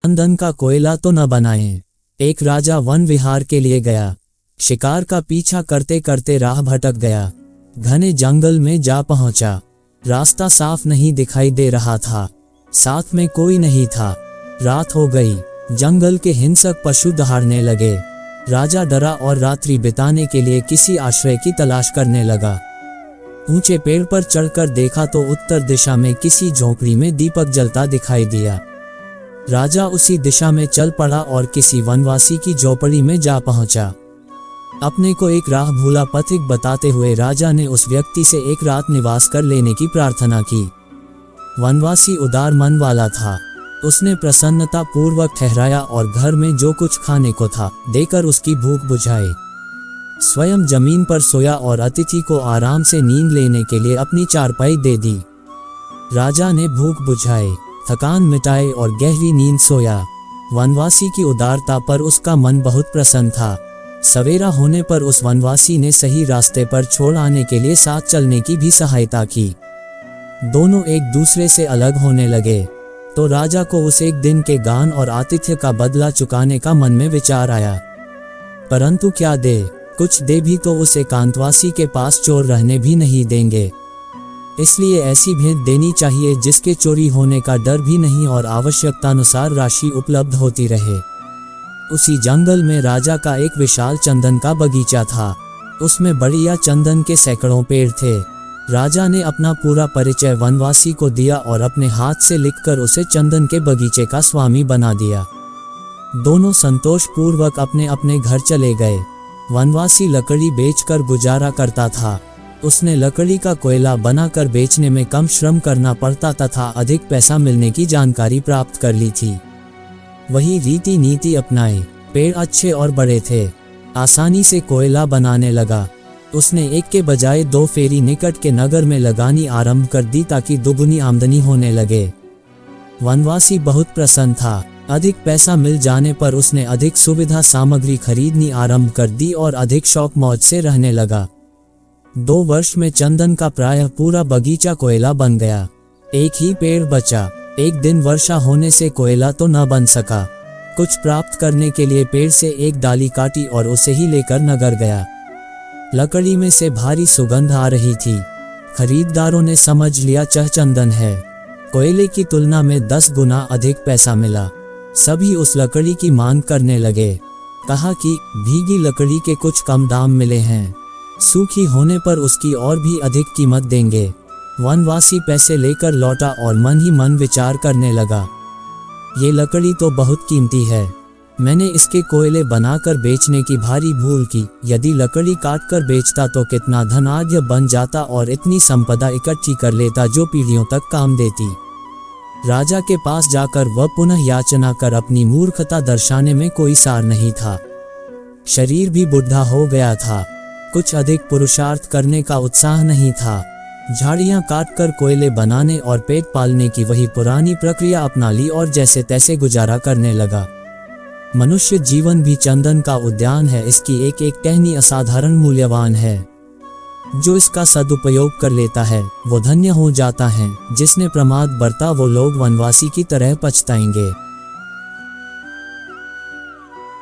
चंदन का कोयला तो न बनाएं। एक राजा वन विहार के लिए गया। शिकार का पीछा करते करते राह भटक गया। घने जंगल में जा पहुंचा। रास्ता साफ नहीं दिखाई दे रहा था। साथ में कोई नहीं था। रात हो गई। जंगल के हिंसक पशु दहाड़ने लगे। राजा डरा और रात्रि बिताने के लिए किसी आश्रय की तलाश करने लगा। ऊंचे पेड़ पर चढ़कर देखा तो उत्तर दिशा में किसी झोपड़ी में दीपक जलता दिखाई दिया। राजा उसी दिशा में चल पड़ा और किसी वनवासी की झोपड़ी में जा पहुंचा। अपने को एक राह भूला पथिक बताते हुए राजा ने उस व्यक्ति से एक रात निवास कर लेने की प्रार्थना की। वनवासी उदार मन वाला था। उसने प्रसन्नता पूर्वक ठहराया और घर में जो कुछ खाने को था देकर उसकी भूख बुझाई। स्वयं जमीन पर सोया और अतिथि को आराम से नींद लेने के लिए अपनी चारपाई दे दी। राजा ने भूख बुझाई, थकान मिटाई और गहरी नींद सोया। वनवासी की उदारता पर उसका मन बहुत प्रसन्न था। सवेरा होने पर उस वनवासी ने सही रास्ते पर छोड़ आने के लिए साथ चलने की भी सहायता की। दोनों एक दूसरे से अलग होने लगे तो राजा को उस एक दिन के गान और आतिथ्य का बदला चुकाने का मन में विचार आया। परंतु क्या दे? कुछ दे भी तो उस एकांतवासी के पास चोर रहने भी नहीं देंगे। इसलिए ऐसी भेंट देनी चाहिए जिसके चोरी होने का डर भी नहीं और आवश्यकतानुसार राशि उपलब्ध होती रहे। उसी जंगल में राजा का एक विशाल चंदन का बगीचा था। उसमें बढ़िया चंदन के सैकड़ों पेड़ थे। राजा ने अपना पूरा परिचय वनवासी को दिया और अपने हाथ से लिखकर उसे चंदन के बगीचे का स्वामी बना दिया। दोनों संतोष पूर्वक अपने अपने घर चले गए। वनवासी लकड़ी बेचकर गुजारा करता था। उसने लकड़ी का कोयला बनाकर बेचने में कम श्रम करना पड़ता तथा अधिक पैसा मिलने की जानकारी प्राप्त कर ली थी। वही रीति नीति अपनाए। पेड़ अच्छे और बड़े थे। आसानी से कोयला बनाने लगा। उसने एक के बजाय 2 फेरी निकट के नगर में लगानी आरंभ कर दी ताकि दुगुनी आमदनी होने लगे। वनवासी बहुत प्रसन्न था। अधिक पैसा मिल जाने पर उसने अधिक सुविधा सामग्री खरीदनी आरंभ कर दी और अधिक शौक मौज से रहने लगा। 2 वर्ष में चंदन का प्रायः पूरा बगीचा कोयला बन गया। एक ही पेड़ बचा। एक दिन वर्षा होने से कोयला तो न बन सका। कुछ प्राप्त करने के लिए पेड़ से एक डाली काटी और उसे ही लेकर नगर गया। लकड़ी में से भारी सुगंध आ रही थी। खरीदारों ने समझ लिया यह चंदन है। कोयले की तुलना में 10 गुना अधिक पैसा मिला। सभी उस लकड़ी की मांग करने लगे। कहा कि भीगी लकड़ी के कुछ कम दाम मिले हैं, सूखी होने पर उसकी और भी अधिक कीमत देंगे। वनवासी पैसे लेकर लौटा और मन ही मन विचार करने लगा, ये लकड़ी तो बहुत कीमती है। मैंने इसके कोयले बनाकर बेचने की भारी भूल की। यदि लकड़ी काटकर बेचता तो कितना धनाढ्य बन जाता और इतनी संपदा इकट्ठी कर लेता जो पीढ़ियों तक काम देती। राजा के पास जाकर वह पुनः याचना कर अपनी मूर्खता दर्शाने में कोई सार नहीं था। शरीर भी बुढ़ा हो गया था। कुछ अधिक पुरुषार्थ करने का उत्साह नहीं था। झाड़ियां काटकर कोयले बनाने और पेट पालने की वही पुरानी प्रक्रिया अपना ली और जैसे तैसे गुजारा करने लगा। मनुष्य जीवन भी चंदन का उद्यान है। इसकी एक एक टहनी असाधारण मूल्यवान है। जो इसका सदुपयोग कर लेता है वो धन्य हो जाता है। जिसने प्रमाद बरता वो लोग वनवासी की तरह पछताएंगे।